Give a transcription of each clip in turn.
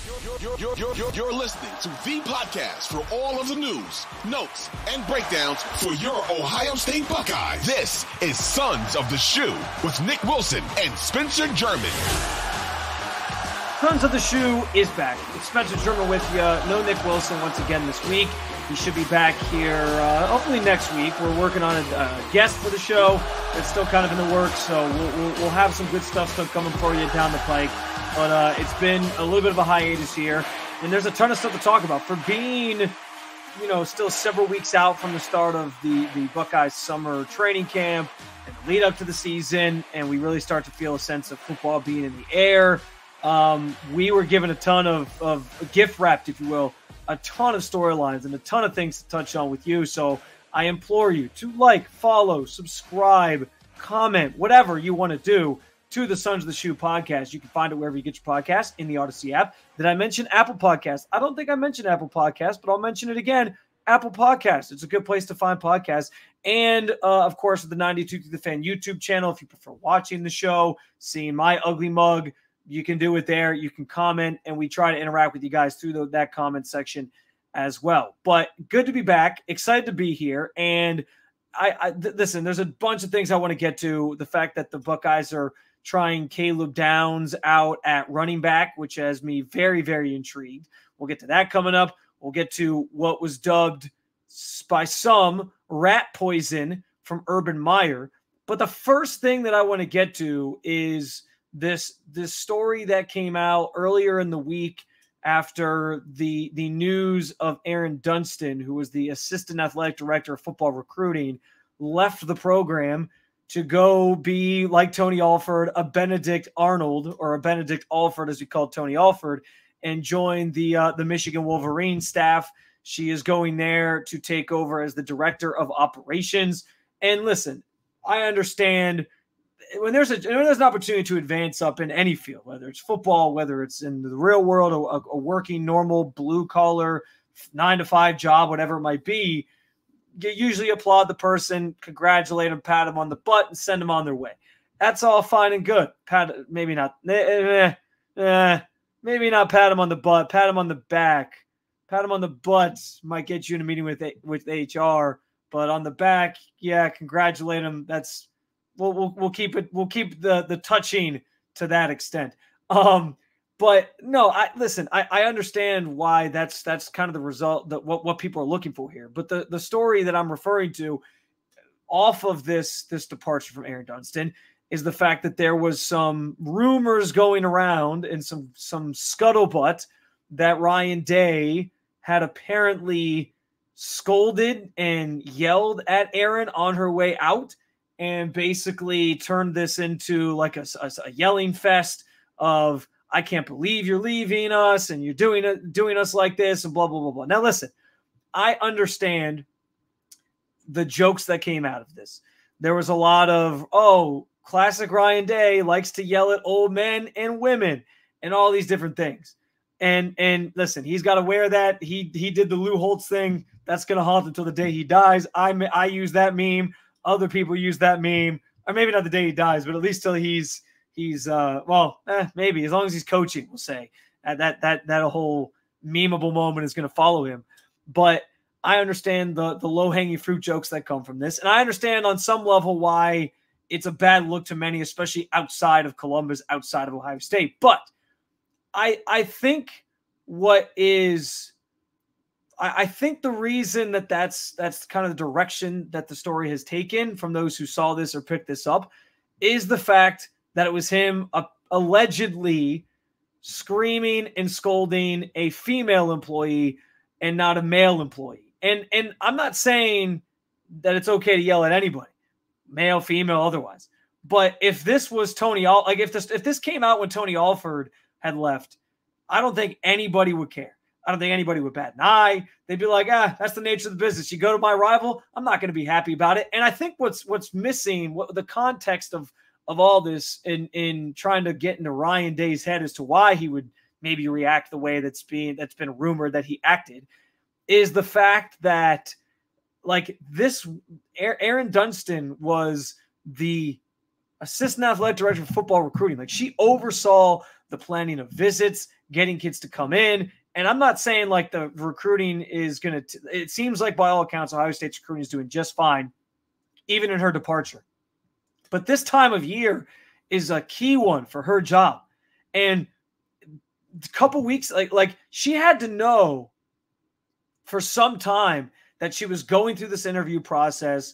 You're listening to the podcast for all of the news, notes, and breakdowns for your Ohio State Buckeyes. This is Sons of the Shoe with Nick Wilson and Spencer German. Sons of the Shoe is back. It's Spencer German with you. No Nick Wilson once again this week. He should be back here hopefully next week. We're working on a guest for the show. It's still kind of in the works, so we'll have some good stuff still coming for you down the pike. But it's been a little bit of a hiatus here, and there's a ton of stuff to talk about. For being, still several weeks out from the start of the Buckeyes summer training camp and the lead up to the season, and we really start to feel a sense of football being in the air. We were given a ton of gift wrapped, if you will, a ton of storylines and a ton of things to touch on with you. So I implore you to like, follow, subscribe, comment, whatever you want to do to the Sons of the Shoe podcast. You can find it wherever you get your podcast in the Odyssey app. Did I mention Apple Podcasts? I don't think I mentioned Apple Podcasts, but I'll mention it again. Apple Podcasts. It's a good place to find podcasts. And, of course, the 92 to the Fan YouTube channel. If you prefer watching the show, seeing my ugly mug, you can do it there. You can comment, and we try to interact with you guys through that comment section as well. But good to be back. Excited to be here. And listen, there's a bunch of things I want to get to. The fact that the Buckeyes are trying Caleb Downs out at running back, which has me very, very intrigued. We'll get to that coming up. We'll get to what was dubbed by some rat poison from Urban Meyer. But the first thing that I want to get to is this story that came out earlier in the week after the news of Aaron Dunston, who was the assistant athletic director of football recruiting, left the program to go be, like Tony Alford, a Benedict Arnold, or a Benedict Alford, as we call Tony Alford, and join the Michigan Wolverines staff. She is going there to take over as the director of operations. And listen, I understand when there's an opportunity to advance up in any field, whether it's football, whether it's in the real world, a working, normal, blue-collar, 9-to-5 job, whatever it might be, you usually applaud the person, congratulate them, pat them on the butt, and send them on their way. That's all fine and good. Maybe not pat them on the butt, pat them on the back. Pat them on the butt might get you in a meeting with HR, but on the back, yeah, congratulate them. That's we'll keep it. We'll keep the touching to that extent. But no, I understand why that's kind of the result, that what people are looking for here. But the story that I'm referring to off of this departure from Aaron Dunston is the fact that there was some rumors going around and some scuttlebutt that Ryan Day had apparently scolded and yelled at Aaron on her way out, and basically turned this into like a yelling fest of, I can't believe you're leaving us and you're doing us like this and blah, blah, blah, blah. Now, listen, I understand the jokes that came out of this. There was a lot of, classic Ryan Day likes to yell at old men and women and all these different things. And listen, he's got to wear that. He did the Lou Holtz thing. That's going to haunt him until the day he dies. I use that meme. Other people use that meme, or maybe not the day he dies, but at least till he's maybe as long as he's coaching, we'll say that whole memeable moment is going to follow him. But I understand the low-hanging fruit jokes that come from this. And I understand on some level why it's a bad look to many, especially outside of Columbus, outside of Ohio State. But I think I think the reason that's kind of the direction that the story has taken from those who saw this or picked this up is the fact that it was him allegedly screaming and scolding a female employee and not a male employee. And I'm not saying that it's okay to yell at anybody, male, female, otherwise. But if this was if this came out when Tony Alford had left, I don't think anybody would care. I don't think anybody would bat an eye. They'd be like, that's the nature of the business. You go to my rival, I'm not going to be happy about it. And I think what's missing, the context of all this in trying to get into Ryan Day's head as to why he would maybe react the way that's been rumored that he acted, is the fact that, like, this Aaron Dunston was the assistant athletic director for football recruiting. Like, she oversaw the planning of visits, getting kids to come in. And I'm not saying like the recruiting is going to – it seems like by all accounts, Ohio State's recruiting is doing just fine, even in her departure. But this time of year is a key one for her job. And a couple weeks, like she had to know for some time that she was going through this interview process,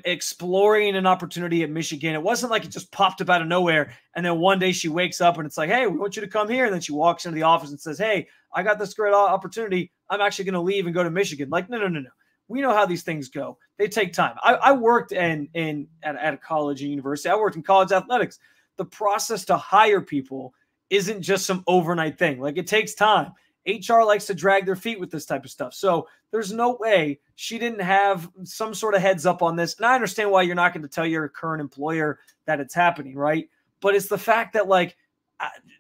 exploring an opportunity at Michigan. It wasn't like it just popped up out of nowhere. And then one day she wakes up and it's like, hey, we want you to come here. And then she walks into the office and says, hey, I got this great opportunity. I'm actually going to leave and go to Michigan. Like, no. We know how these things go. They take time. I worked at a college and university. I worked in college athletics. The process to hire people isn't just some overnight thing. Like, it takes time. HR likes to drag their feet with this type of stuff. So there's no way she didn't have some sort of heads up on this. And I understand why you're not going to tell your current employer that it's happening, right? But it's the fact that, like,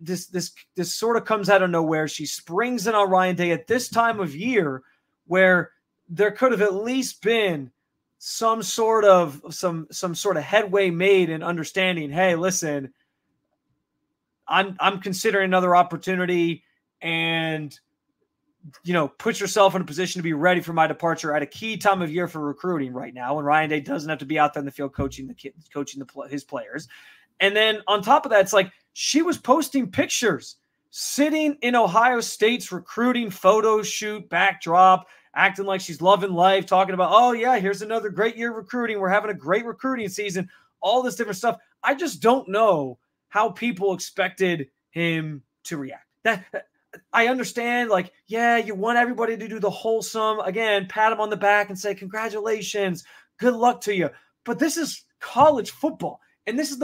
this sort of comes out of nowhere. She springs in on Ryan Day at this time of year where there could have at least been some sort of headway made in understanding, hey, listen, I'm considering another opportunity, and, you know, put yourself in a position to be ready for my departure at a key time of year for recruiting right now. And Ryan Day doesn't have to be out there in the field coaching the kids, his players. And then on top of that, it's like she was posting pictures sitting in Ohio State's recruiting photo shoot backdrop, acting like she's loving life, talking about, oh yeah, here's another great year of recruiting. We're having a great recruiting season, all this different stuff. I just don't know how people expected him to react. I understand, like, yeah, you want everybody to do the wholesome, again, pat him on the back and say, congratulations, good luck to you. But this is college football, and this is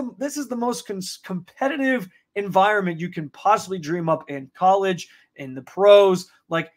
the most competitive environment you can possibly dream up in college, in the pros. Like,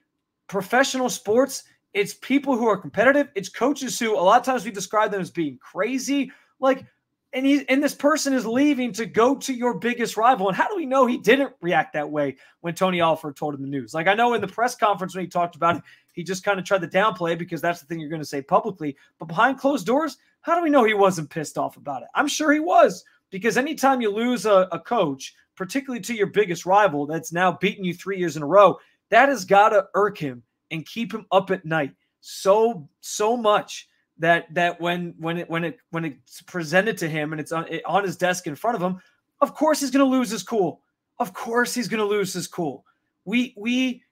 professional sports, it's people who are competitive. It's coaches who a lot of times we describe them as being crazy. Like, and this person is leaving to go to your biggest rival. And how do we know he didn't react that way when Tony Alford told him the news? Like, I know in the press conference when he talked about it, he just kind of tried to downplay it because that's the thing you're going to say publicly. But behind closed doors, how do we know he wasn't pissed off about it? I'm sure he was, because anytime you lose a coach, particularly to your biggest rival that's now beaten you 3 years in a row, that has got to irk him and keep him up at night so much that when it's presented to him and it's on his desk in front of him, of course he's going to lose his cool. Of course he's going to lose his cool. We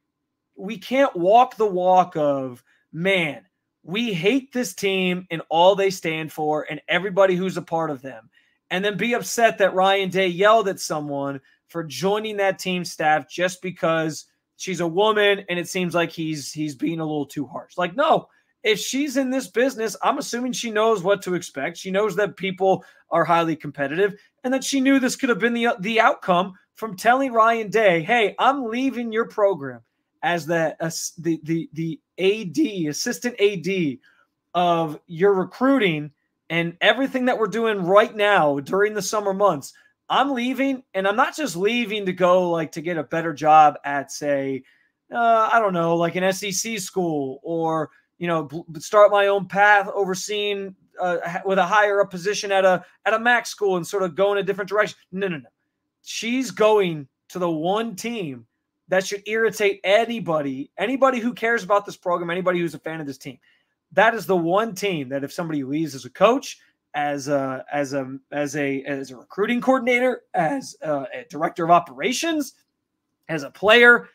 can't walk the walk of, man, we hate this team and all they stand for and everybody who's a part of them, and then be upset that Ryan Day yelled at someone for joining that team staff just because she's a woman and it seems like he's being a little too harsh. Like, no. If she's in this business, I'm assuming she knows what to expect. She knows that people are highly competitive, and that she knew this could have been the outcome from telling Ryan Day, hey, I'm leaving your program as the AD, assistant AD of your recruiting and everything that we're doing right now during the summer months. I'm leaving, and I'm not just leaving to go like to get a better job at, say, I don't know, like an SEC school, or start my own path overseeing with a higher up position at a MAC school and sort of go in a different direction. No. She's going to the one team that should irritate anybody who cares about this program, anybody who's a fan of this team. That is the one team that if somebody leaves as a coach, as a recruiting coordinator, as a director of operations, as a player,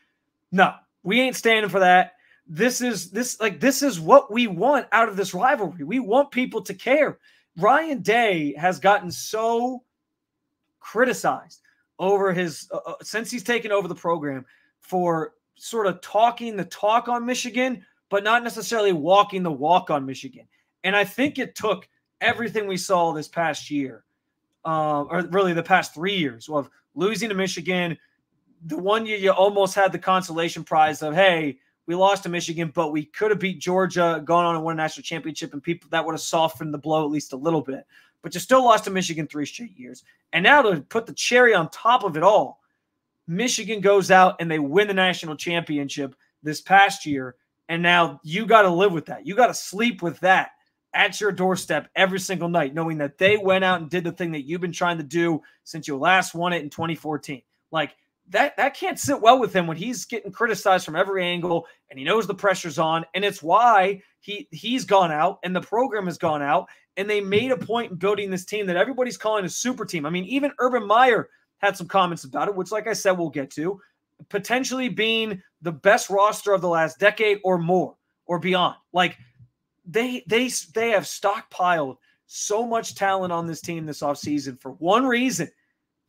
no, we ain't standing for that. This is what we want out of this rivalry. We want people to care. Ryan Day has gotten so criticized over his since he's taken over the program for sort of talking the talk on Michigan, but not necessarily walking the walk on Michigan. And I think it took everything we saw this past year, or really the past 3 years, of losing to Michigan. The one year you almost had the consolation prize of, hey, we lost to Michigan, but we could have beat Georgia, gone on and won a national championship, and people that would have softened the blow at least a little bit. But you still lost to Michigan 3 straight years. And now to put the cherry on top of it all, Michigan goes out and they win the national championship this past year, and now you got to live with that. You got to sleep with that at your doorstep every single night, knowing that they went out and did the thing that you've been trying to do since you last won it in 2014. Like, that can't sit well with him when he's getting criticized from every angle and he knows the pressure's on. And it's why he's gone out and the program has gone out, and they made a point in building this team that everybody's calling a super team. I mean, even Urban Meyer had some comments about it, which, like I said, we'll get to, potentially being the best roster of the last decade or more or beyond. Like, they have stockpiled so much talent on this team this offseason for one reason.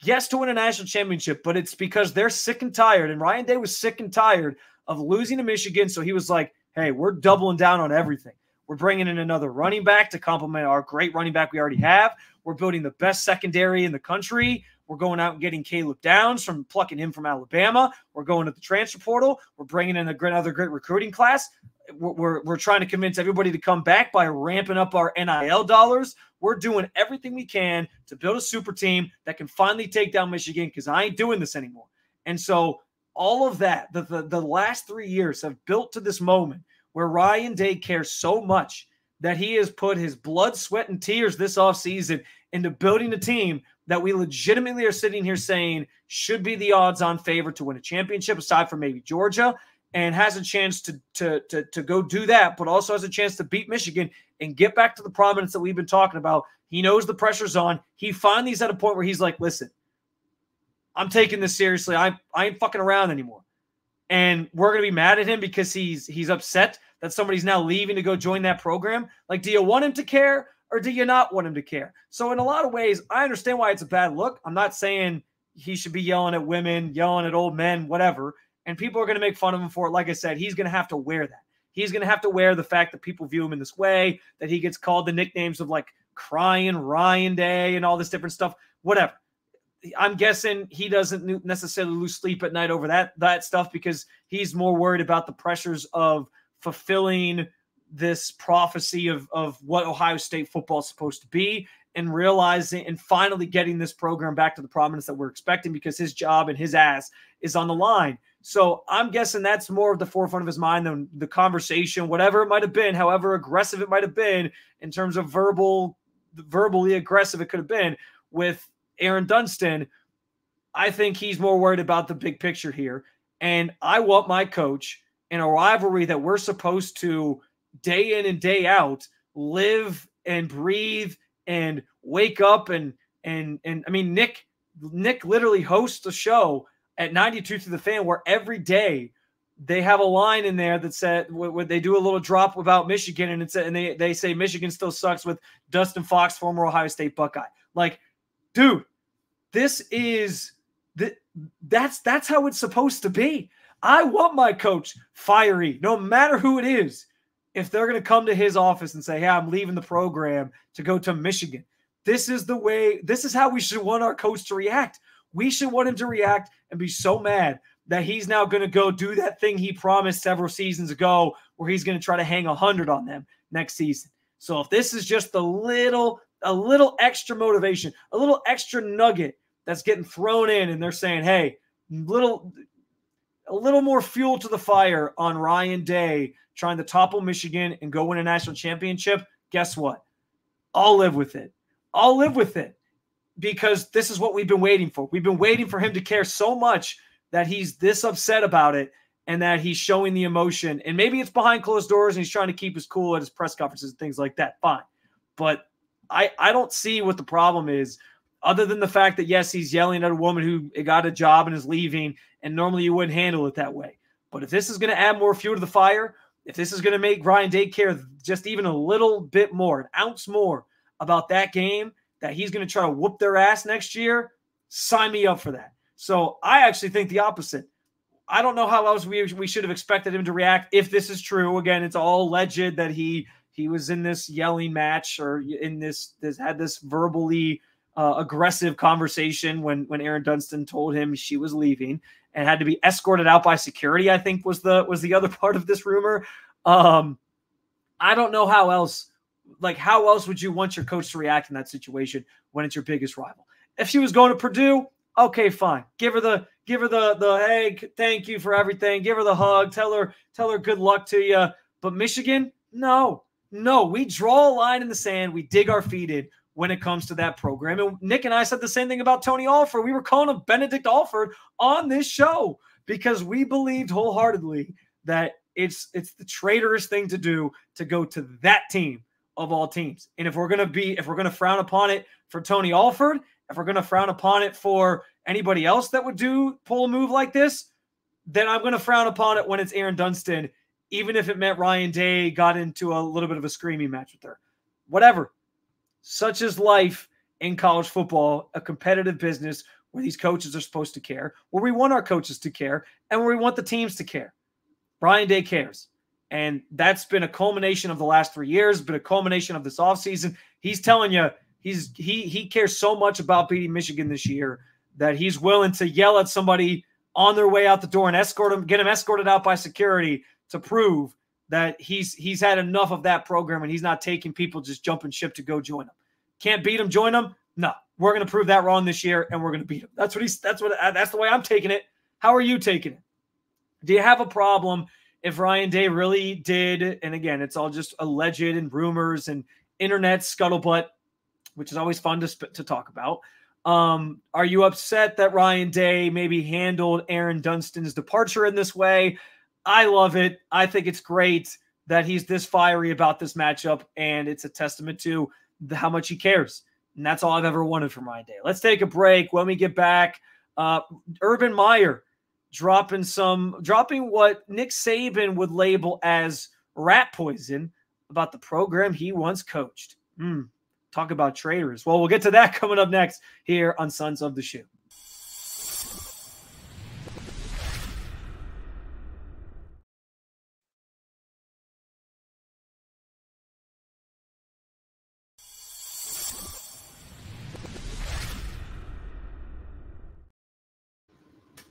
Yes, to win a national championship, but it's because they're sick and tired. And Ryan Day was sick and tired of losing to Michigan. So he was like, hey, we're doubling down on everything. We're bringing in another running back to complement our great running back we already have. We're building the best secondary in the country. We're going out and getting Caleb Downs plucking him from Alabama. We're going to the transfer portal. We're bringing in another great recruiting class. We're trying to convince everybody to come back by ramping up our NIL dollars. We're doing everything we can to build a super team that can finally take down Michigan, because I ain't doing this anymore. And so all of that, the last 3 years have built to this moment where Ryan Day cares so much that he has put his blood, sweat, and tears this offseason into building a team that we legitimately are sitting here saying should be the odds-on favorite to win a championship, aside from maybe Georgia, and has a chance to go do that, but also has a chance to beat Michigan and get back to the prominence that we've been talking about. He knows the pressure's on. He finally is at a point where he's like, listen, I'm taking this seriously. I ain't fucking around anymore. And we're going to be mad at him because he's upset that somebody's now leaving to go join that program. Like, do you want him to care or do you not want him to care? So in a lot of ways, I understand why it's a bad look. I'm not saying he should be yelling at women, yelling at old men, whatever. And people are going to make fun of him for it. Like I said, he's going to have to wear that. He's going to have to wear the fact that people view him in this way, that he gets called the nicknames of like crying Ryan Day and all this different stuff, whatever. I'm guessing he doesn't necessarily lose sleep at night over that stuff, because he's more worried about the pressures of fulfilling this prophecy of what Ohio State football is supposed to be, and realizing and finally getting this program back to the prominence that we're expecting, because his job and his ass is on the line. So I'm guessing that's more of the forefront of his mind than the conversation, whatever it might have been, however aggressive it might have been in terms of verbally aggressive it could have been with Aaron Dunston. I think he's more worried about the big picture here. And I want my coach in a rivalry that we're supposed to day in and day out live and breathe and wake up and I mean, Nick literally hosts a show at 92 to the Fan where every day they have a line in there that said, where they do a little drop about Michigan, and they say Michigan still sucks with Dustin Fox, former Ohio State Buckeye. Like, dude, that's how it's supposed to be. I want my coach fiery, no matter who it is. If they're going to come to his office and say, hey, I'm leaving the program to go to Michigan, this is how we should want our coach to react. We should want him to react and be so mad that he's now going to go do that thing he promised several seasons ago, where he's going to try to hang 100 on them next season. So if this is just a little extra motivation, a little extra nugget that's getting thrown in, and they're saying, hey, a little more fuel to the fire on Ryan Day trying to topple Michigan and go win a national championship, guess what? I'll live with it. I'll live with it, because this is what we've been waiting for. We've been waiting for him to care so much that he's this upset about it, and that he's showing the emotion. And maybe it's behind closed doors and he's trying to keep his cool at his press conferences and things like that. Fine. But I don't see what the problem is, other than the fact that, yes, he's yelling at a woman who got a job and is leaving, and normally you wouldn't handle it that way. But if this is going to add more fuel to the fire, if this is going to make Ryan Day care just even a little bit more, an ounce more about that game, that he's going to try to whoop their ass next year, sign me up for that. So I actually think the opposite. I don't know how else we should have expected him to react if this is true. Again, it's all alleged that he was in this yelling match, or in this had this verbally aggressive conversation when Aaron Dunston told him she was leaving and had to be escorted out by security, I think was the other part of this rumor. I don't know how else would you want your coach to react in that situation when it's your biggest rival? If she was going to Purdue, okay, fine. Give her the hey, thank you for everything. Give her the hug. Tell her good luck to you. But Michigan, no. No, we draw a line in the sand. We dig our feet in when it comes to that program. And Nick and I said the same thing about Tony Alford. We were calling him Benedict Alford on this show because we believed wholeheartedly that it's the traitorous thing to do to go to that team of all teams. And if we're going to frown upon it for Tony Alford, if we're going to frown upon it for anybody else that would pull a move like this, then I'm going to frown upon it when it's Aaron Dunston, even if it meant Ryan Day got into a little bit of a screaming match with her. Whatever. Such is life in college football, a competitive business where these coaches are supposed to care, where we want our coaches to care, and where we want the teams to care. Ryan Day cares. And that's been a culmination of the last 3 years, been a culmination of this offseason. He's telling you he cares so much about beating Michigan this year that he's willing to yell at somebody on their way out the door and get him escorted out by security to prove that he's had enough of that program and he's not taking people just jumping ship to go join them. Can't beat him, join them? No. We're going to prove that wrong this year and we're going to beat him. That's the way I'm taking it. How are you taking it? Do you have a problem if Ryan Day really did, and again, it's all just alleged and rumors and internet scuttlebutt, which is always fun to talk about. Are you upset that Ryan Day maybe handled Aaron Dunstan's departure in this way? I love it. I think it's great that he's this fiery about this matchup, and it's a testament to how much he cares. And that's all I've ever wanted from Ryan Day. Let's take a break. When we get back, Urban Meyer dropping what Nick Saban would label as rat poison about the program he once coached. Talk about traitors. Well, we'll get to that coming up next here on Sons of the Shoe.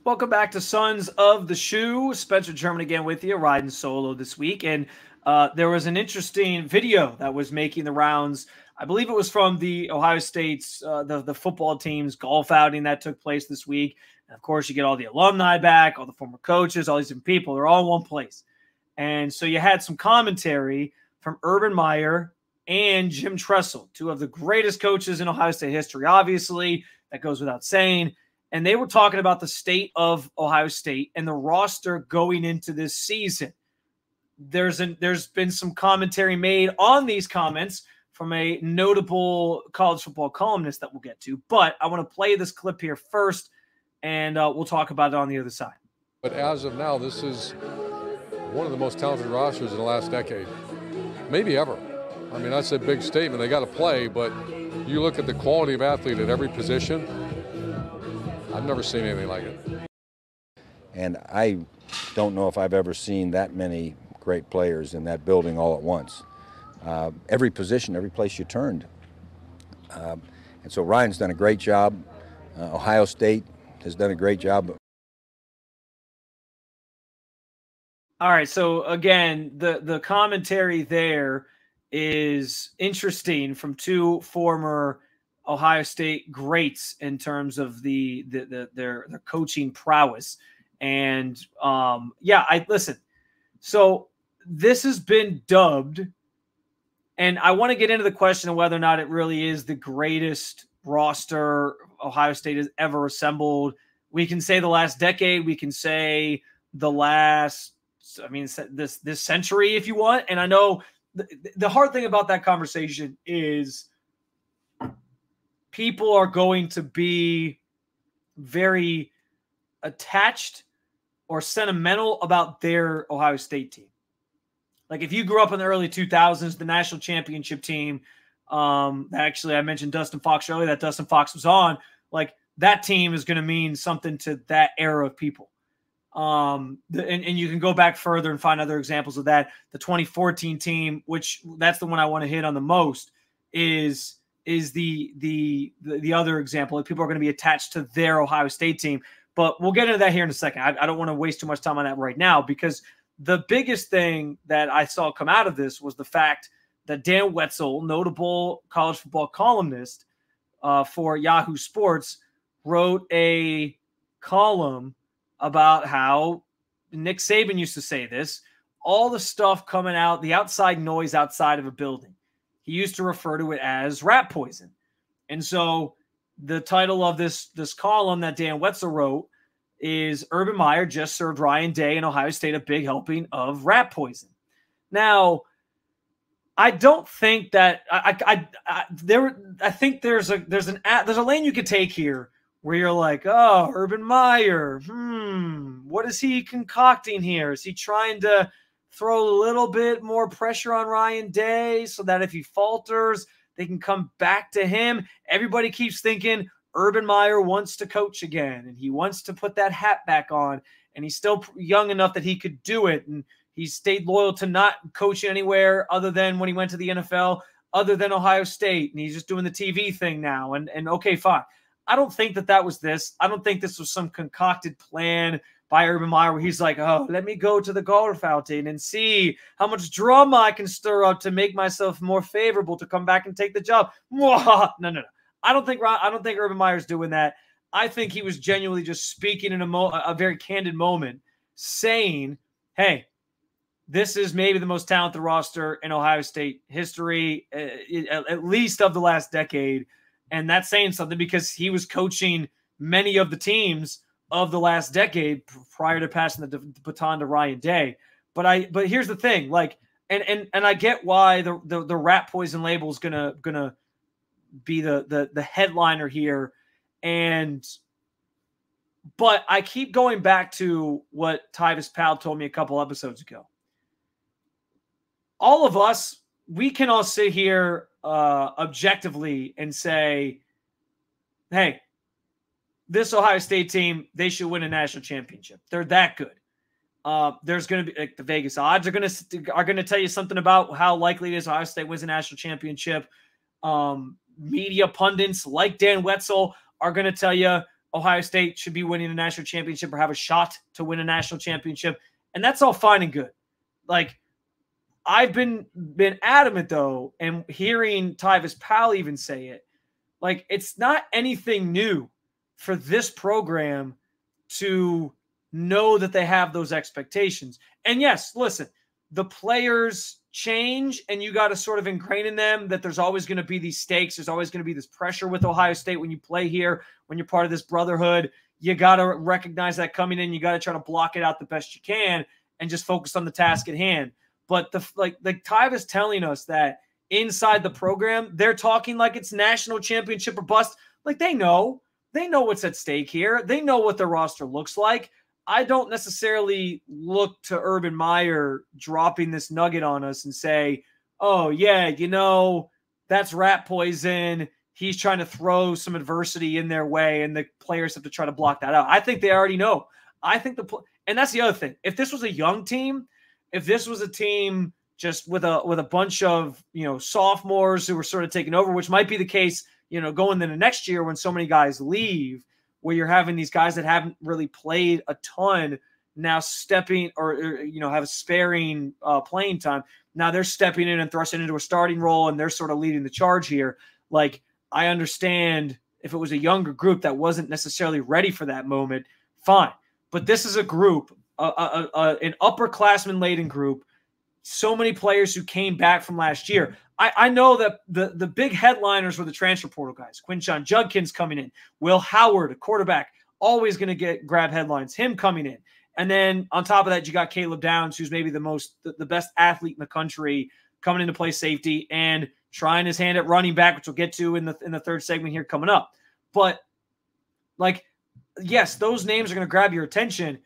Welcome back to Sons of the Shoe. Spencer German again with you, riding solo this week. And there was an interesting video that was making the rounds. I believe it was from the Ohio State's, the football team's golf outing that took place this week. And of course, you get all the alumni back, all the former coaches, all these different people. They're all in one place. And so you had some commentary from Urban Meyer and Jim Tressel, two of the greatest coaches in Ohio State history, obviously. That goes without saying. And they were talking about the state of Ohio State and the roster going into this season. There's been some commentary made on these comments from a notable college football columnist that we'll get to. But I want to play this clip here first, and we'll talk about it on the other side. But as of now, this is one of the most talented rosters in the last decade, maybe ever. I mean, that's a big statement. They got to play, but you look at the quality of athlete at every position, I've never seen anything like it. And I don't know if I've ever seen that many great players in that building all at once. Every position, every place you turned. And so Ryan's done a great job. Ohio State has done a great job. All right, so again, the commentary there is interesting from two former Ohio State greats in terms of their coaching prowess. And I listen. So this has been dubbed, and I want to get into the question of whether or not it really is the greatest roster Ohio State has ever assembled. We can say the last decade, we can say the last, this century if you want. And I know the hard thing about that conversation is people are going to be very attached or sentimental about their Ohio State team. Like if you grew up in the early 2000s, the national championship team, actually I mentioned Dustin Fox earlier, that Dustin Fox was on, like that team is going to mean something to that era of people. And you can go back further and find other examples of that. The 2014 team, which that's the one I want to hit on the most, is the other example. People are going to be attached to their Ohio State team. But we'll get into that here in a second. I don't want to waste too much time on that right now, because the biggest thing that I saw come out of this was the fact that Dan Wetzel, notable college football columnist for Yahoo Sports, wrote a column about how Nick Saban used to say this. all the stuff coming out, the outside noise outside of a building. He used to refer to it as rat poison. And so the title of this column that Dan Wetzel wrote is Urban Meyer just served Ryan Day and Ohio State a big helping of rat poison. Now, I don't think that I think there's a lane you could take here where you're like, oh, Urban Meyer, what is he concocting here? Is he trying to throw a little bit more pressure on Ryan Day so that if he falters, they can come back to him? Everybody keeps thinking Urban Meyer wants to coach again, and he wants to put that hat back on, and he's still young enough that he could do it, and he stayed loyal to not coaching anywhere other than when he went to the NFL, other than Ohio State, and he's just doing the TV thing now, and okay, fine. I don't think that was this. I don't think this was some concocted plan by Urban Meyer where he's like, oh, let me go to the golf outing and see how much drama I can stir up to make myself more favorable to come back and take the job. No. I don't think Urban Meyer's doing that. I think he was genuinely just speaking in a very candid moment, saying, hey, this is maybe the most talented roster in Ohio State history, at least of the last decade. And that's saying something because he was coaching many of the teams of the last decade prior to passing the baton to Ryan Day. But here's the thing, like, and I get why the rat poison label is gonna be the headliner here. But I keep going back to what Tyvis Powell told me a couple episodes ago. All of us, we can all sit here objectively and say, hey, this Ohio State team, they should win a national championship. They're that good. There's going to be like the Vegas odds are going to tell you something about how likely it is Ohio State wins a national championship. Media pundits like Dan Wetzel are going to tell you Ohio State should be winning a national championship or have a shot to win a national championship. And that's all fine and good. Like, I've been adamant, though, and hearing Tyvis Powell even say it, like, it's not anything new for this program to know that they have those expectations. And yes, listen, the players change, and you got to sort of ingrain in them that there's always going to be these stakes. There's always going to be this pressure with Ohio State when you play here, when you're part of this brotherhood. You got to recognize that coming in. You got to try to block it out the best you can and just focus on the task at hand. But like Tyvis telling us that inside the program, they're talking like it's national championship or bust. Like, they know what's at stake here. They know what their roster looks like. I don't necessarily look to Urban Meyer dropping this nugget on us and say, oh, yeah, that's rat poison. He's trying to throw some adversity in their way, and the players have to try to block that out. I think they already know. And that's the other thing. If this was a young team, if this was a team just with a bunch of, sophomores who were sort of taking over, which might be the case, going into next year when so many guys leave, where you're having these guys that haven't really played a ton now stepping or have a sparing playing time. Now they're stepping in and thrusting into a starting role, and they're sort of leading the charge here. Like, I understand if it was a younger group that wasn't necessarily ready for that moment, fine. But this is a group, an upperclassman-laden group, so many players who came back from last year. I know that the big headliners were the transfer portal guys. Quinshon Judkins coming in. Will Howard, a quarterback, always going to grab headlines, him coming in. And then on top of that, you got Caleb Downs, who's maybe the best athlete in the country, coming in to play safety and trying his hand at running back, which we'll get to in the third segment here coming up. But, like, yes, those names are going to grab your attention.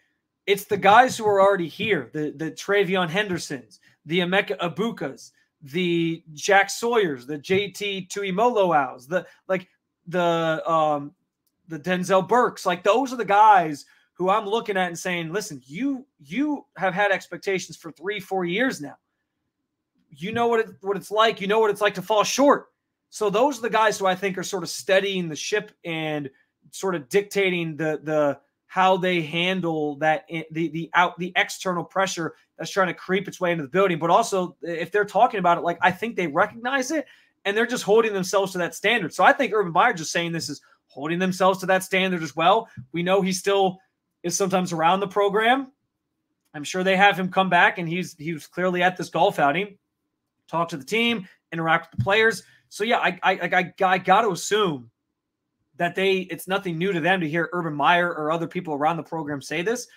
It's the guys who are already here, the Travion Hendersons, the Emeka Abukas, the Jack Sawyers, the JT Tuimoloaus, the Denzel Burks. Like, those are the guys who I'm looking at and saying, listen, you have had expectations for 3-4 years now. You know what it's like. You know what it's like to fall short. So those are the guys who I think are sort of steadying the ship and sort of dictating the how they handle that the external pressure that's trying to creep its way into the building. But also, if they're talking about it, like, I think they recognize it and they're just holding themselves to that standard. So I think Urban Meyer just saying this is holding themselves to that standard as well. We know he still is sometimes around the program. I'm sure they have him come back, and he was clearly at this golf outing, talk to the team, interact with the players. So yeah, I got to assume that it's nothing new to them to hear Urban Meyer or other people around the program say this.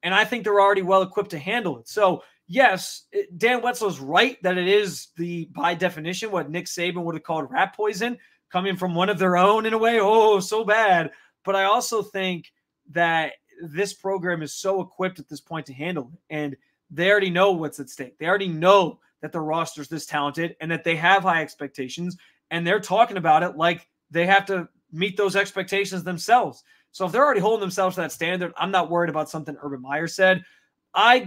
And I think they're already well equipped to handle it. So yes, Dan Wetzel's right that it is by definition, what Nick Saban would have called rat poison coming from one of their own in a way. Oh, so bad. But I also think that this program is so equipped at this point to handle it. And they already know what's at stake. They already know that the roster's this talented and that they have high expectations. And they're talking about it like they have to meet those expectations themselves. So if they're already holding themselves to that standard, I'm not worried about something Urban Meyer said.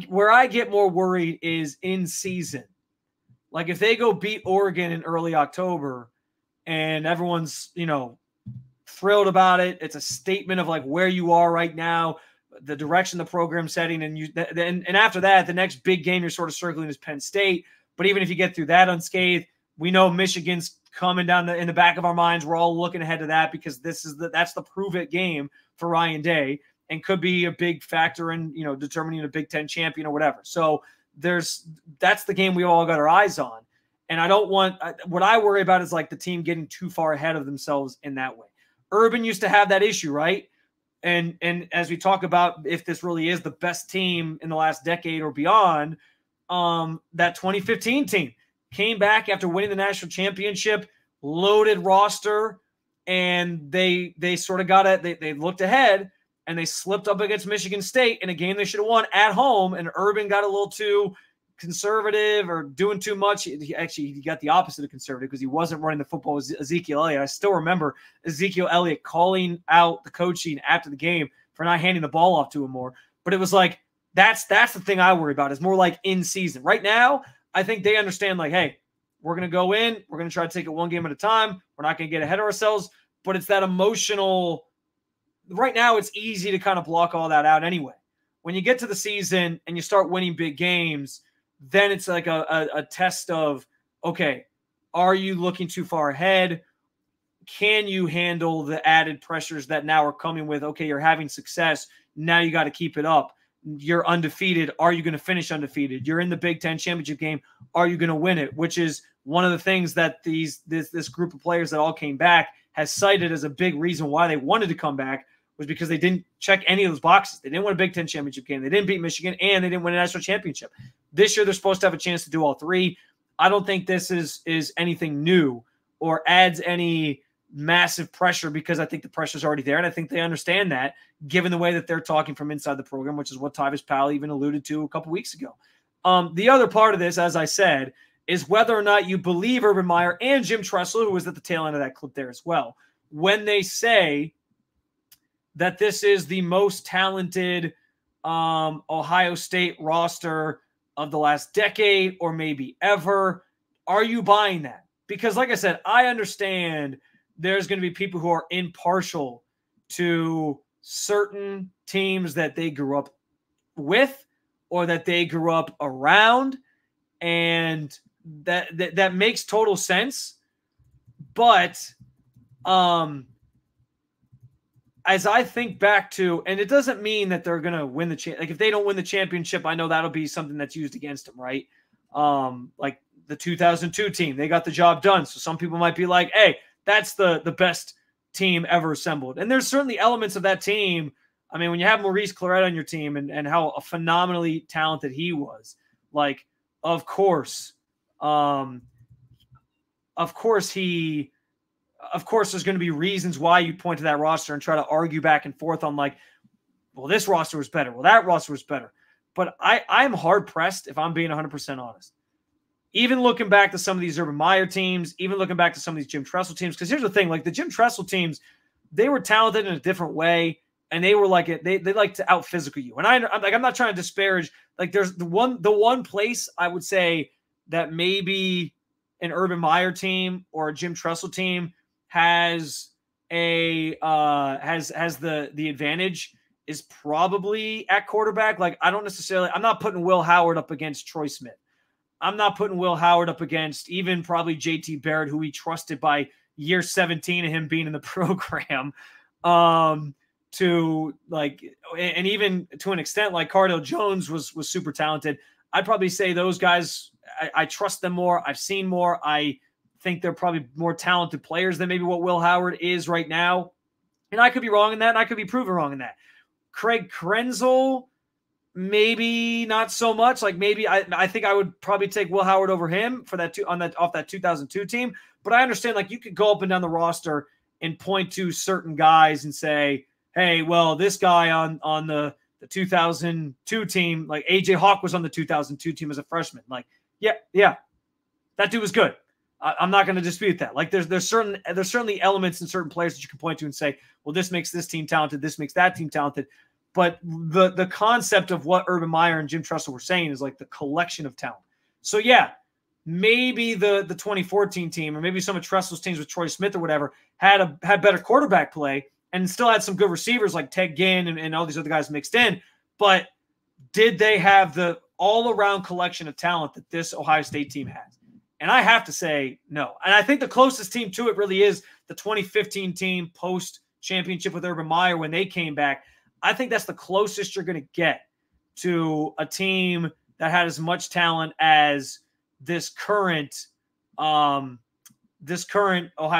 Where I get more worried is in season. Like if they go beat Oregon in early October and everyone's, thrilled about it. It's a statement of like where you are right now, the direction the program's setting. And after that, the next big game you're sort of circling is Penn State. But even if you get through that unscathed, we know Michigan's coming down in the back of our minds. We're all looking ahead to that because that's the prove it game for Ryan Day and could be a big factor in, determining a Big Ten champion or whatever. So that's the game we all got our eyes on. And what I worry about is like the team getting too far ahead of themselves in that way. Urban used to have that issue, right? And as we talk about if this really is the best team in the last decade or beyond, that 2015 team came back after winning the national championship, loaded roster, and they sort of got it. They looked ahead and they slipped up against Michigan State in a game they should have won at home. And Urban got a little too conservative or doing too much. He got the opposite of conservative because he wasn't running the football with Ezekiel Elliott. I still remember Ezekiel Elliott calling out the coaching after the game for not handing the ball off to him more. But it was like, that's the thing I worry about is more like in season. Right now, I think they understand like, hey, we're going to go in. We're going to try to take it one game at a time. We're not going to get ahead of ourselves. But it's that emotional – right now it's easy to kind of block all that out anyway. When you get to the season and you start winning big games, then it's like a test of, okay, are you looking too far ahead? Can you handle the added pressures that now are coming with, okay, you're having success. Now you got to keep it up. You're undefeated. Are you going to finish undefeated? You're in the Big Ten championship game. Are you going to win it? Which is one of the things that this group of players that all came back has cited as a big reason why they wanted to come back was because they didn't check any of those boxes. They didn't win a Big Ten championship game. They didn't beat Michigan, and they didn't win a national championship. This year, they're supposed to have a chance to do all three. I don't think this is anything new or adds any massive pressure because I think the pressure's already there, and I think they understand that given the way that they're talking from inside the program, which is what Tyvis Powell even alluded to a couple weeks ago. The other part of this, as I said, is whether or not you believe Urban Meyer and Jim Tressel, who was at the tail end of that clip there as well, when they say that this is the most talented Ohio State roster of the last decade or maybe ever. Are you buying that? Because like I said, I understand there's going to be people who are impartial to certain teams that they grew up with or that they grew up around, and that makes total sense. But as I think back to, and it doesn't mean that they're going to win the like if they don't win the championship, I know that'll be something that's used against them, right? Like the 2002 team, they got the job done. So some people might be like, hey, that's the best team ever assembled. And there's certainly elements of that team. I mean, when you have Maurice Claret on your team and how phenomenally talented he was, like, of course there's going to be reasons why you point to that roster and try to argue back and forth on like, well, this roster was better. Well, that roster was better. But I'm hard-pressed if I'm being 100% honest. Even looking back to some of these Urban Meyer teams, even looking back to some of these Jim Tressel teams, because here's the thing, like the Jim Tressel teams, they were talented in a different way, and they were like they like to out-physical you. And I'm not trying to disparage. Like there's the one place I would say that maybe an Urban Meyer team or a Jim Tressel team has the advantage is probably at quarterback. Like I'm not putting Will Howard up against Troy Smith. I'm not putting Will Howard up against even probably JT Barrett, who he trusted by year 17 of him being in the program. to like, and even to an extent, like Cardale Jones was super talented. I'd probably say those guys, I trust them more. I've seen more. I think they're probably more talented players than maybe what Will Howard is right now. And I could be wrong in that, and I could be proven wrong in that. Craig Krenzel, maybe not so much. Like maybe I think I would probably take Will Howard over him for that off that 2002 team. But I understand like you could go up and down the roster and point to certain guys and say, hey, well, this guy on the 2002 team, like AJ Hawk was on the 2002 team as a freshman. Like, yeah, that dude was good. I'm not going to dispute that. Like there's certainly elements and certain players that you can point to and say, well, this makes this team talented. This makes that team talented. But the concept of what Urban Meyer and Jim Tressel were saying is like the collection of talent. So yeah, maybe the 2014 team or maybe some of Tressel's teams with Troy Smith or whatever had better quarterback play and still had some good receivers like Ted Ginn and all these other guys mixed in. But did they have the all-around collection of talent that this Ohio State team has? And I have to say no. And I think the closest team to it really is the 2015 team post-championship with Urban Meyer when they came back. I think that's the closest you're going to get to a team that had as much talent as this current Ohio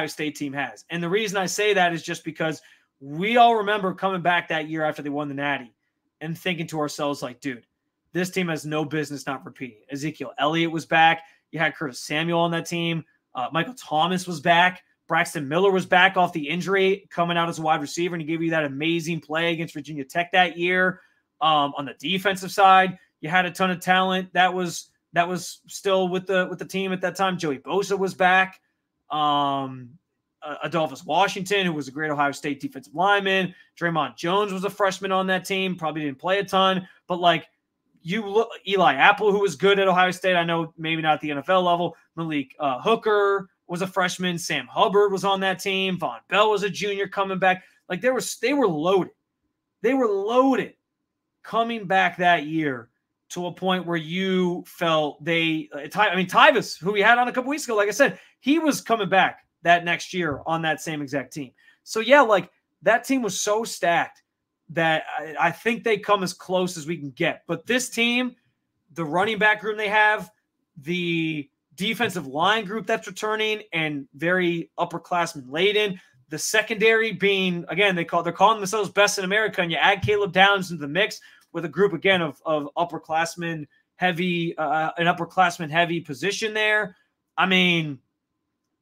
State team has. And the reason I say that is just because we all remember coming back that year after they won the Natty and thinking to ourselves like, dude, this team has no business not repeating. Ezekiel Elliott was back. You had Curtis Samuel on that team. Michael Thomas was back. Braxton Miller was back off the injury, coming out as a wide receiver, and he gave you that amazing play against Virginia Tech that year. On the defensive side, you had a ton of talent. That was still with the team at that time. Joey Bosa was back. Adolphus Washington, who was a great Ohio State defensive lineman. Draymond Jones was a freshman on that team. Probably didn't play a ton, but like you look, Eli Apple, who was good at Ohio State. I know maybe not at the NFL level. Malik Hooker was a freshman. Sam Hubbard was on that team. Von Bell was a junior coming back. Like they were loaded. They were loaded coming back that year to a point where you felt Tyvus, who we had on a couple weeks ago, like I said, he was coming back that next year on that same exact team. So yeah, like that team was so stacked that I think they come as close as we can get. But this team, the running back room they have, the defensive line group that's returning and very upperclassmen laden, the secondary being, again, they're calling themselves best in America, and you add Caleb Downs into the mix with a group, again, of upperclassmen heavy, an upperclassman heavy position there. I mean,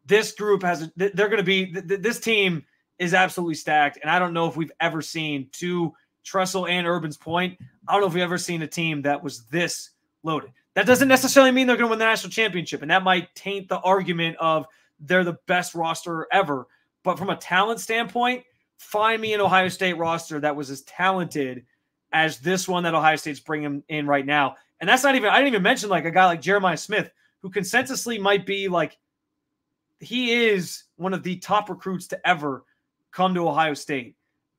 this group this team is absolutely stacked. And I don't know if we've ever seen, to Tressel and Urban's point, I don't know if we've ever seen a team that was this loaded. That doesn't necessarily mean they're going to win the national championship. And that might taint the argument of they're the best roster ever. But from a talent standpoint, find me an Ohio State roster that was as talented as this one that Ohio State's bringing in right now. And that's not even, I didn't even mention like a guy like Jeremiah Smith, who consensusly might be like, he is one of the top recruits to ever come to Ohio State.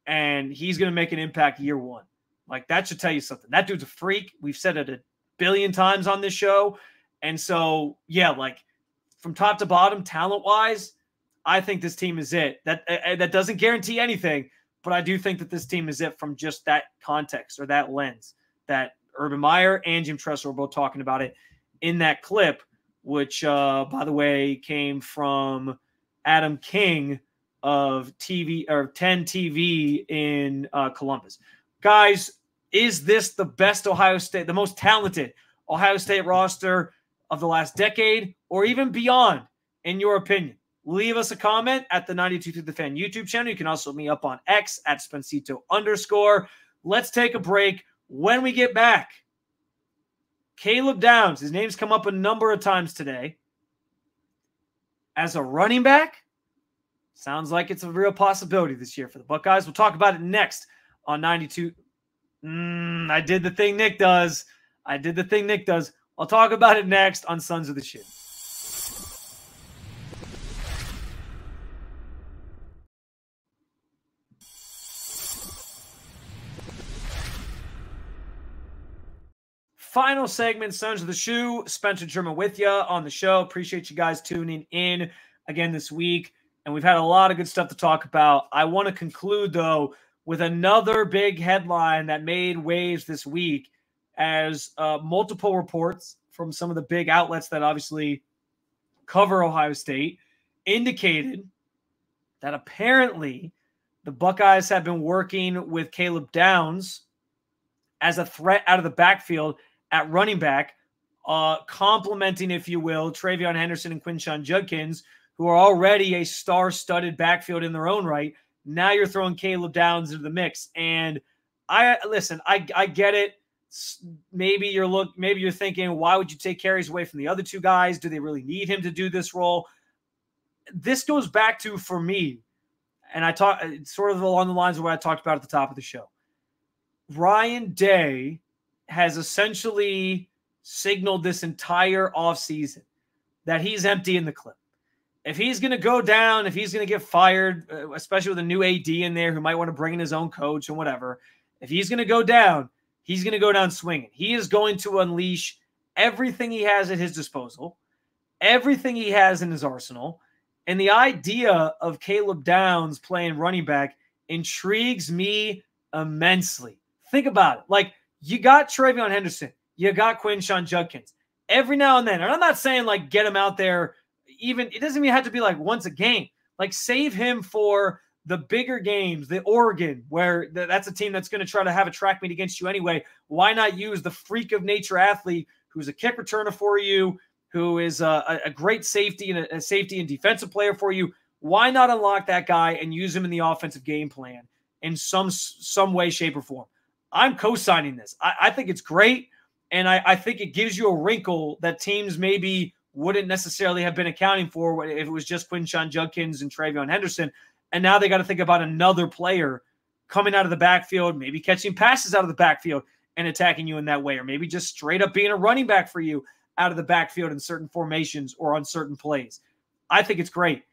And he's going to make an impact year one. Like that should tell you something. That dude's a freak. We've said it a billion times on this show. And so, yeah, like from top to bottom, talent-wise, I think this team is it. That doesn't guarantee anything, but I do think that this team is it from just that context or that lens that Urban Meyer and Jim Tressel were both talking about it in that clip, which, by the way, came from Adam King of 10 TV in Columbus. Guys, is this the best Ohio State, the most talented Ohio State roster of the last decade or even beyond, in your opinion? Leave us a comment at the 92 Through the Fan YouTube channel. You can also hit me up on X at Spencito_. Let's take a break. When we get back, Caleb Downs, his name's come up a number of times today. As a running back, sounds like it's a real possibility this year for the Buckeyes. We'll talk about it next on 92. I did the thing Nick does. I'll talk about it next on Sons of the Shoe. Final segment, Sons of the Shoe. Spencer German with you on the show. Appreciate you guys tuning in again this week. And we've had a lot of good stuff to talk about. I want to conclude, though, with another big headline that made waves this week as multiple reports from some of the big outlets that obviously cover Ohio State indicated that apparently the Buckeyes have been working with Caleb Downs as a threat out of the backfield at running back, complementing, if you will, TreVeyon Henderson and Quinshon Judkins, who are already a star-studded backfield in their own right. Now you're throwing Caleb Downs into the mix. And I get it. Maybe you're thinking, why would you take carries away from the other two guys? Do they really need him to do this role? This goes back to, for me, and I talk sort of along the lines of what I talked about at the top of the show. Ryan Day has essentially signaled this entire offseason that he's empty in the clip. If he's going to go down, if he's going to get fired, especially with a new AD in there who might want to bring in his own coach and whatever, if he's going to go down, he's going to go down swinging. He is going to unleash everything he has at his disposal, everything he has in his arsenal. And the idea of Caleb Downs playing running back intrigues me immensely. Think about it. Like, you got TreVeyon Henderson. You got Quinshon Judkins. Every now and then, and I'm not saying, like, get him out there. Even it doesn't even have to be, like, once a game. Like, save him for the bigger games, the Oregon, where that's a team that's going to try to have a track meet against you anyway. Why not use the freak of nature athlete who's a kick returner for you, who is a great safety and a safety and defensive player for you? Why not unlock that guy and use him in the offensive game plan in some way, shape, or form? I'm co-signing this. I think it's great, and I think it gives you a wrinkle that teams maybe wouldn't necessarily have been accounting for if it was just Quinshon Judkins and TreVeyon Henderson. And now they got to think about another player coming out of the backfield, maybe catching passes out of the backfield and attacking you in that way, or maybe just straight up being a running back for you out of the backfield in certain formations or on certain plays. I think it's great.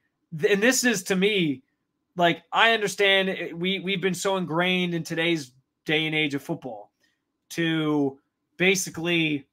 And this is, to me, like, I understand we've been so ingrained in today's day and age of football to basically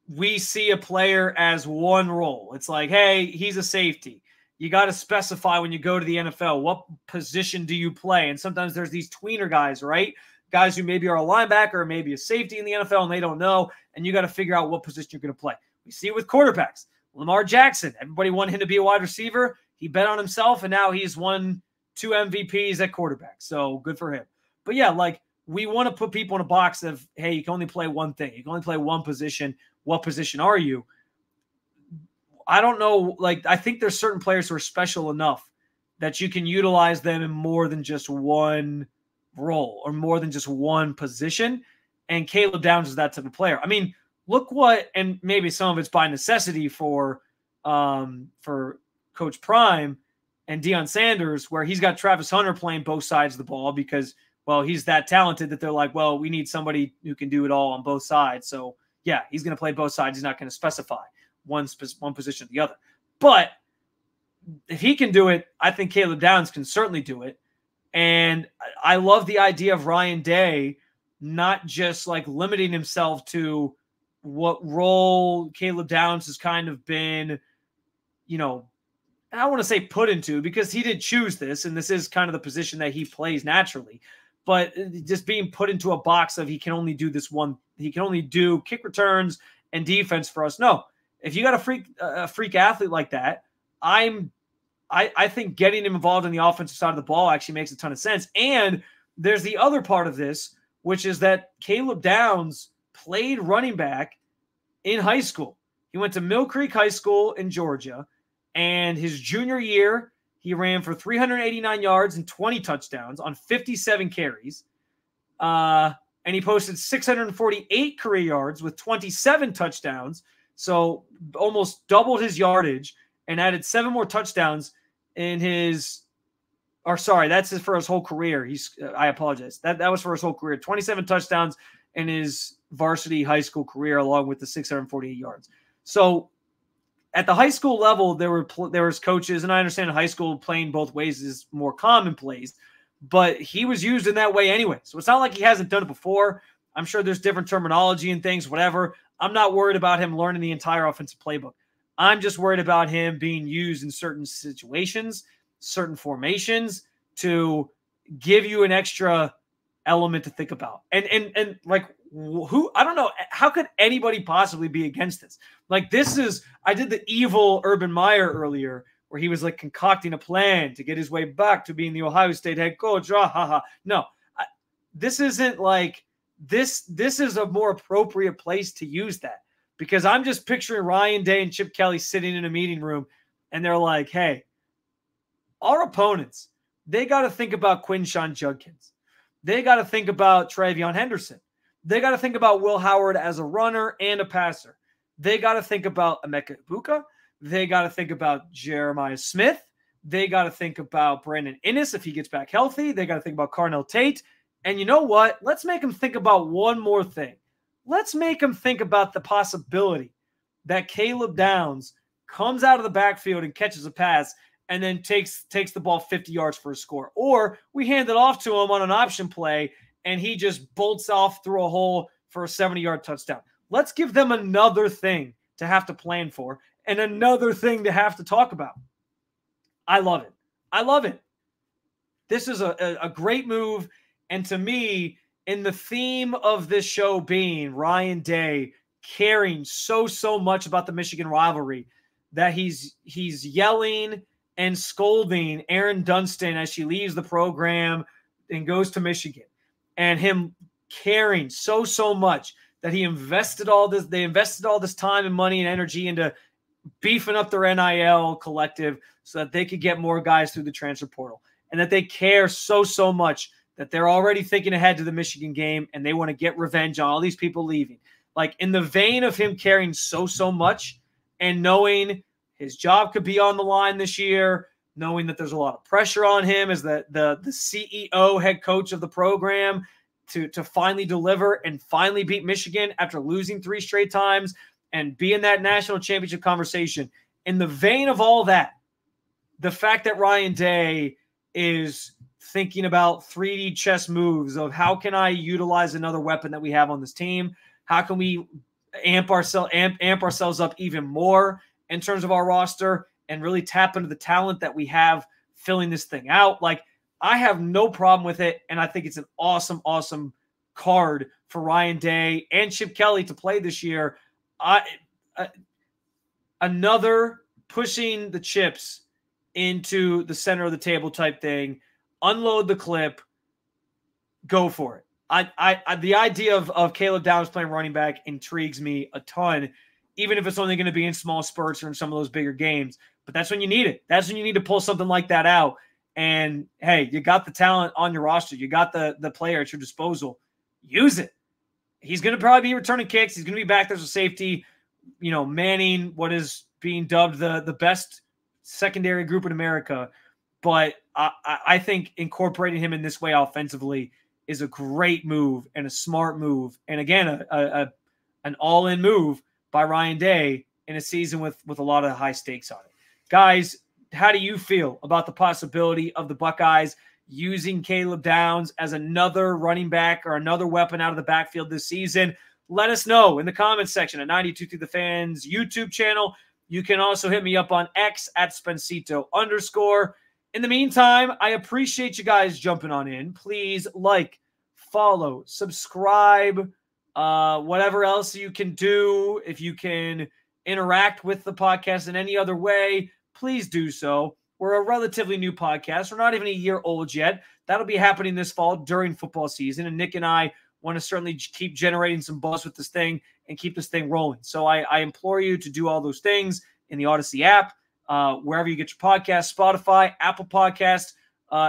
we see a player as one role. It's like, hey, he's a safety. You got to specify when you go to the NFL, what position do you play? And sometimes there's these tweener guys, right? Guys who maybe are a linebacker or maybe a safety in the NFL and they don't know, and you got to figure out what position you're going to play. We see it with quarterbacks. Lamar Jackson, everybody wanted him to be a wide receiver. He bet on himself, and now he's won 2 MVPs at quarterback. So good for him. But yeah, like, we want to put people in a box of, hey, you can only play one thing. You can only play one position. What position are you? I don't know. Like, I think there's certain players who are special enough that you can utilize them in more than just one role or more than just one position. And Caleb Downs is that type of player. I mean, look what, and maybe some of it's by necessity for Coach Prime and Deion Sanders, where he's got Travis Hunter playing both sides of the ball because, well, he's that talented that they're like, well, we need somebody who can do it all on both sides. So, yeah, he's going to play both sides. He's not going to specify one position or the other. But if he can do it, I think Caleb Downs can certainly do it. And I love the idea of Ryan Day not just, like, limiting himself to what role Caleb Downs has kind of been, you know, I don't want to say put into, because he did choose this, and this is kind of the position that he plays naturally. But just being put into a box of he can only do this one, he can only do kick returns and defense for us. No, if you got a freak athlete like that, I think getting him involved in the offensive side of the ball actually makes a ton of sense. And there's the other part of this, which is that Caleb Downs played running back in high school. He went to Mill Creek High School in Georgia, and his junior year, he ran for 389 yards and 20 touchdowns on 57 carries. And he posted 648 career yards with 27 touchdowns. So almost doubled his yardage and added 7 more touchdowns in his, or sorry, that's for his whole career. I apologize. That was for his whole career. 27 touchdowns in his varsity high school career, along with the 648 yards. So at the high school level, there was coaches, and I understand in high school playing both ways is more commonplace, but he was used in that way anyway. So it's not like he hasn't done it before. I'm sure there's different terminology and things, whatever. I'm not worried about him learning the entire offensive playbook. I'm just worried about him being used in certain situations, certain formations to give you an extra element to think about. And like, who, I don't know, how could anybody possibly be against this? Like, this is, I did the evil Urban Meyer earlier, where he was like concocting a plan to get his way back to being the Ohio State head coach. No, this isn't like, this is a more appropriate place to use that, because I'm just picturing Ryan Day and Chip Kelly sitting in a meeting room, and they're like, hey, our opponents, they got to think about Quinshawn Judkins. They got to think about Travion Henderson. They got to think about Will Howard as a runner and a passer. They got to think about Emeka Ibuka. They got to think about Jeremiah Smith. They got to think about Brandon Inniss if he gets back healthy. They got to think about Carnell Tate. And you know what? Let's make them think about one more thing. Let's make them think about the possibility that Caleb Downs comes out of the backfield and catches a pass and then takes the ball 50 yards for a score. Or we hand it off to him on an option play and he just bolts off through a hole for a 70-yard touchdown. Let's give them another thing to have to plan for and another thing to have to talk about. I love it. I love it. This is a great move. And to me, in the theme of this show being Ryan Day caring so much about the Michigan rivalry, that he's yelling and scolding Aaron Dunstan as she leaves the program and goes to Michigan, and him caring so much that he invested all this. They invested all this time and money and energy into beefing up their NIL collective so that they could get more guys through the transfer portal, and that they care so much that they're already thinking ahead to the Michigan game and they want to get revenge on all these people leaving. Like, in the vein of him caring so much and knowing his job could be on the line this year, knowing that there's a lot of pressure on him as the CEO, head coach of the program, to finally deliver and finally beat Michigan after losing 3 straight times and be in that national championship conversation. In the vein of all that, the fact that Ryan Day is thinking about 3D chess moves of how can I utilize another weapon that we have on this team? How can we amp ourselves up even more in terms of our roster and really tap into the talent that we have filling this thing out? Like, I have no problem with it, and I think it's an awesome card for Ryan Day and Chip Kelly to play this year. Another pushing the chips into the center of the table type thing. Unload the clip, go for it. The idea of Caleb Downs playing running back intrigues me a ton, even if it's only going to be in small spurts or in some of those bigger games. But that's when you need it. That's when you need to pull something like that out. And hey, you got the talent on your roster. You got the player at your disposal. Use it. He's going to probably be returning kicks. He's going to be back there as a safety, manning what is being dubbed the best secondary group in America. But I think incorporating him in this way offensively is a great move and a smart move. And again, an all-in move by Ryan Day in a season with a lot of high stakes on it. Guys, how do you feel about the possibility of the Buckeyes using Caleb Downs as another running back or another weapon out of the backfield this season? Let us know in the comments section at 92 Through the Fans YouTube channel. You can also hit me up on X at Spencito_. In the meantime, I appreciate you guys jumping on in. Please like, follow, subscribe, whatever else you can do. If you can interact with the podcast in any other way, please do so. We're a relatively new podcast. We're not even a year old yet. That'll be happening this fall during football season. And Nick and I want to certainly keep generating some buzz with this thing and keep this thing rolling. So I implore you to do all those things in the Odyssey app, wherever you get your podcasts, Spotify, Apple Podcasts.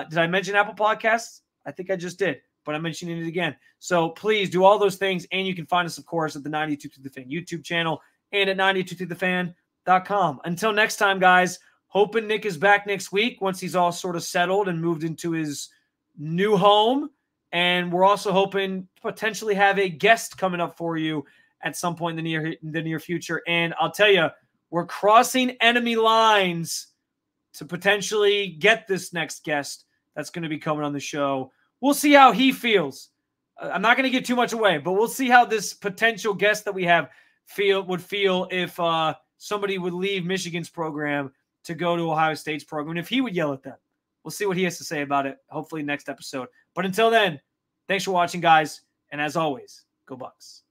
Did I mention Apple Podcasts? I think I just did, but I'm mentioning it again. So please do all those things. And you can find us, of course, at the 92 Through the Fan YouTube channel and at 92throughthefan.com. Until next time, guys, hoping Nick is back next week once he's all sort of settled and moved into his new home. And we're also hoping to potentially have a guest coming up for you at some point in the near future. And I'll tell you, we're crossing enemy lines to potentially get this next guest that's going to be coming on the show. We'll see how he feels. I'm not going to give too much away, but we'll see how this potential guest that we have would feel if somebody would leave Michigan's program to go to Ohio State's program, and if he would yell at them. we'll see what he has to say about it, hopefully next episode. But until then, thanks for watching, guys. And as always, go Bucks.